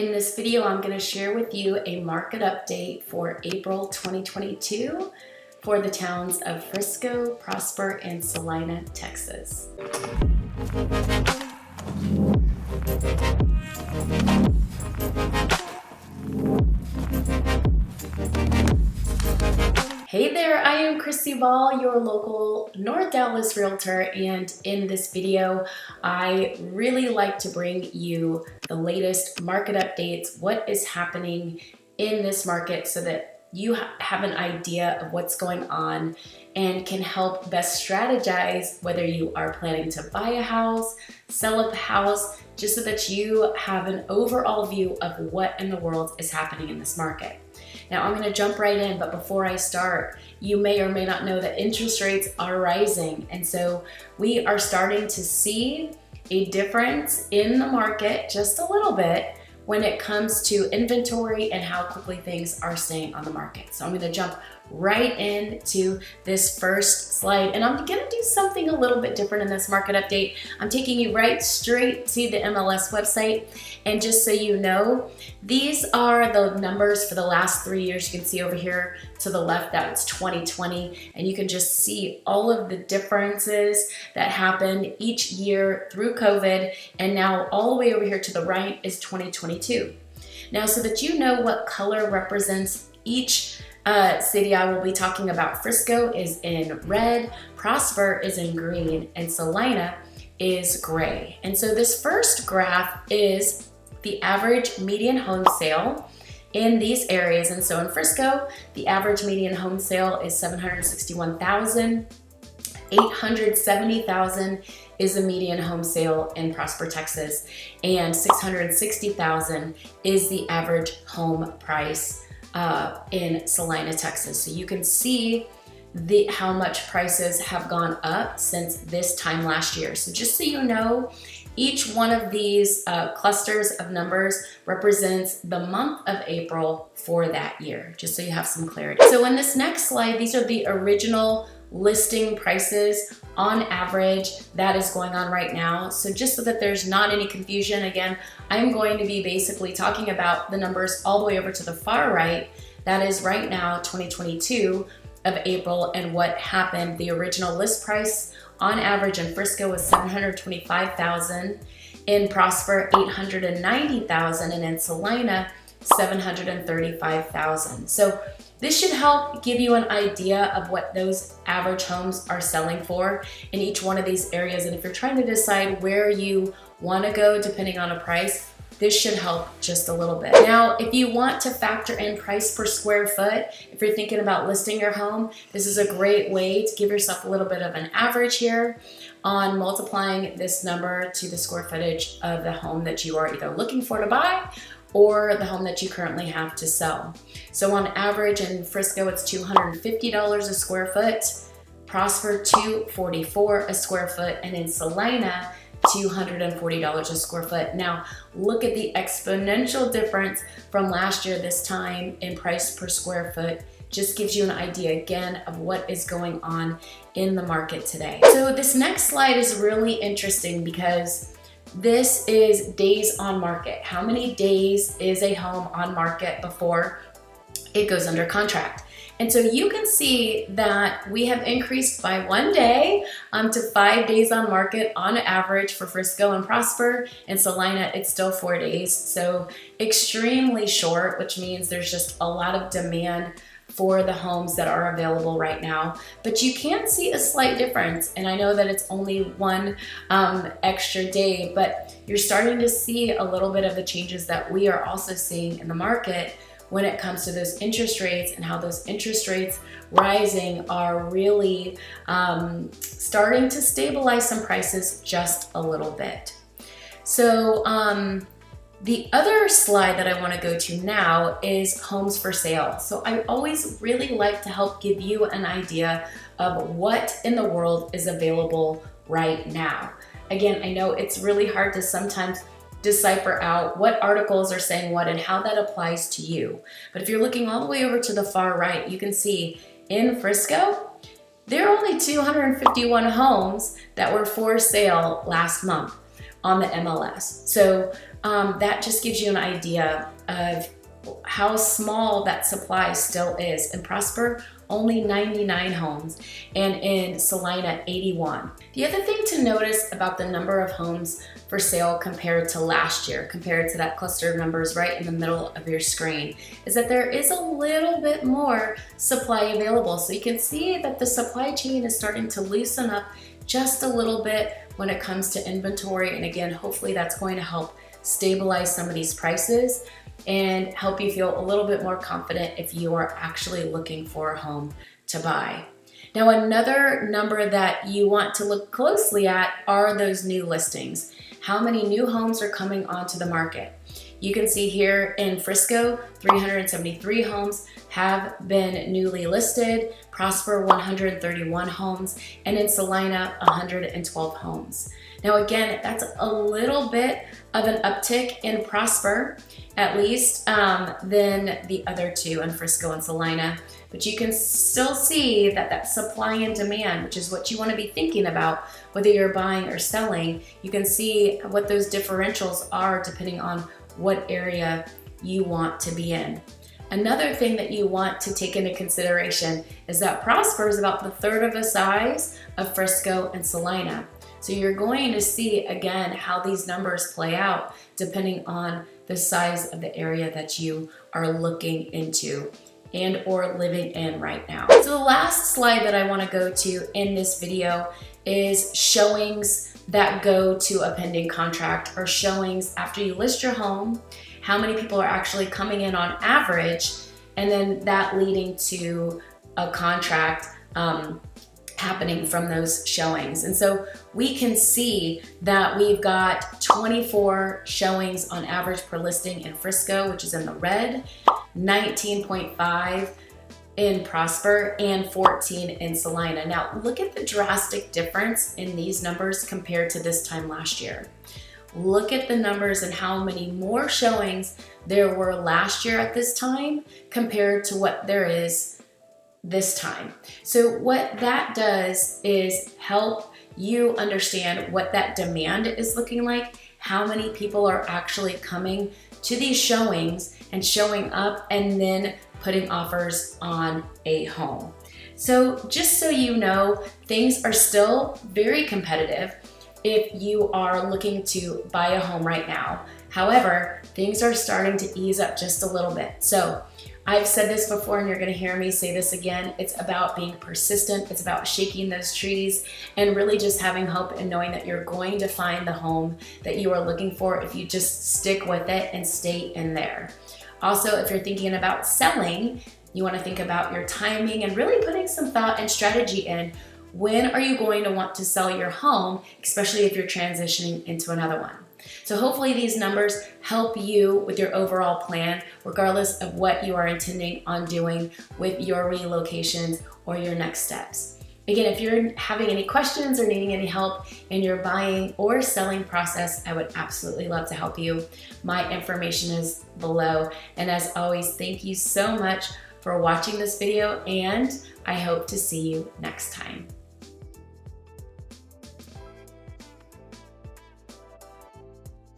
In this video, I'm going to share with you a market update for April 2022 for the towns of Frisco, Prosper, and Celina, Texas. Hey there, I am Christy Ball, your local North Dallas realtor, and in this video, I really like to bring you the latest market updates, what is happening in this market so that you have an idea of what's going on and can help best strategize whether you are planning to buy a house, sell a house, just so that you have an overall view of what in the world is happening in this market. Now I'm going to jump right in, but before I start, you may or may not know that interest rates are rising. And so we are starting to see a difference in the market just a little bit when it comes to inventory and how quickly things are staying on the market. So I'm going to jump right into this first slide, and I'm going to do something a little bit different in this market update. I'm taking you right straight to the MLS website, and just so you know, these are the numbers for the last 3 years. You can see over here to the left that it's 2020, and you can just see all of the differences that happened each year through COVID, and now all the way over here to the right is 2022. Now, so that you know what color represents each city I will be talking about, Frisco is in red, Prosper is in green, and Celina is gray. And so this first graph is the average median home sale in these areas. And so in Frisco, the average median home sale is $761,000. $870,000 is a median home sale in Prosper, Texas, and $660,000 is the average home price in Celina, Texas. So you can see how much prices have gone up since this time last year. So just so you know, each one of these clusters of numbers represents the month of April for that year, just so you have some clarity. So in this next slide, these are the original listing prices on average that is going on right now. So just so that there's not any confusion, again, I'm going to be basically talking about the numbers all the way over to the far right. That is right now 2022 of April, and what happened. The original list price on average in Frisco was $725,000, in Prosper $890,000, and in Celina $735,000. So this should help give you an idea of what those average homes are selling for in each one of these areas. And if you're trying to decide where you want to go depending on a price, this should help just a little bit. Now, if you want to factor in price per square foot, if you're thinking about listing your home, this is a great way to give yourself a little bit of an average here on multiplying this number to the square footage of the home that you are either looking for to buy or the home that you currently have to sell. So on average in Frisco, it's $250 a square foot, Prosper $244 a square foot, and in Celina, $240 a square foot. Now, look at the exponential difference from last year this time in price per square foot. Just gives you an idea again of what is going on in the market today. So this next slide is really interesting because this is days on market. How many days is a home on market before it goes under contract? And so you can see that we have increased by 1 day to 5 days on market on average for Frisco and Prosper. In Celina, it's still 4 days. So extremely short, which means there's just a lot of demand for the homes that are available right now. But you can see a slight difference, and I know that it's only one extra day, but you're starting to see a little bit of the changes that we are also seeing in the market when it comes to those interest rates and how those interest rates rising are really starting to stabilize some prices just a little bit. So the other slide that I want to go to now is homes for sale. So I always really like to help give you an idea of what in the world is available right now. Again, I know it's really hard to sometimes decipher out what articles are saying what and how that applies to you. But if you're looking all the way over to the far right, you can see in Frisco, there are only 251 homes that were for sale last month. on the MLS. So that just gives you an idea of how small that supply still is. In Prosper, only 99 homes, and in Celina, 81. The other thing to notice about the number of homes for sale compared to last year, compared to that cluster of numbers right in the middle of your screen, is that there is a little bit more supply available. So you can see that the supply chain is starting to loosen up just a little bit when it comes to inventory. And again, hopefully that's going to help stabilize some of these prices and help you feel a little bit more confident if you are actually looking for a home to buy. Now, another number that you want to look closely at are those new listings. How many new homes are coming onto the market? You can see here in Frisco, 373 homes have been newly listed, Prosper 131 homes, and in Celina 112 homes. Now again, that's a little bit of an uptick in Prosper, at least, than the other two in Frisco and Celina. But you can still see that that supply and demand, which is what you want to be thinking about, whether you're buying or selling, you can see what those differentials are depending on what area you want to be in. Another thing that you want to take into consideration is that Prosper is about the third of the size of Frisco and Celina. So you're going to see, again, how these numbers play out depending on the size of the area that you are looking into and or living in right now. So the last slide that I want to go to in this video is showings that go to a pending contract, or showings after you list your home, how many people are actually coming in on average, and then that leading to a contract happening from those showings. And so we can see that we've got 24 showings on average per listing in Frisco, which is in the red, 19.5 in Prosper, and 14 in Celina. Now look at the drastic difference in these numbers compared to this time last year. Look at the numbers and how many more showings there were last year at this time compared to what there is this time. So what that does is help you understand what that demand is looking like, how many people are actually coming to these showings and showing up and then putting offers on a home. So just so you know, things are still very competitive if you are looking to buy a home right now. However, things are starting to ease up just a little bit. So I've said this before and you're gonna hear me say this again. It's about being persistent. It's about shaking those trees and really just having hope and knowing that you're going to find the home that you are looking for if you just stick with it and stay in there. Also, if you're thinking about selling, you wanna think about your timing and really putting some thought and strategy in. When are you going to want to sell your home, especially if you're transitioning into another one? So hopefully these numbers help you with your overall plan, regardless of what you are intending on doing with your relocations or your next steps. Again, if you're having any questions or needing any help in your buying or selling process, I would absolutely love to help you. My information is below. And as always, thank you so much for watching this video, and I hope to see you next time.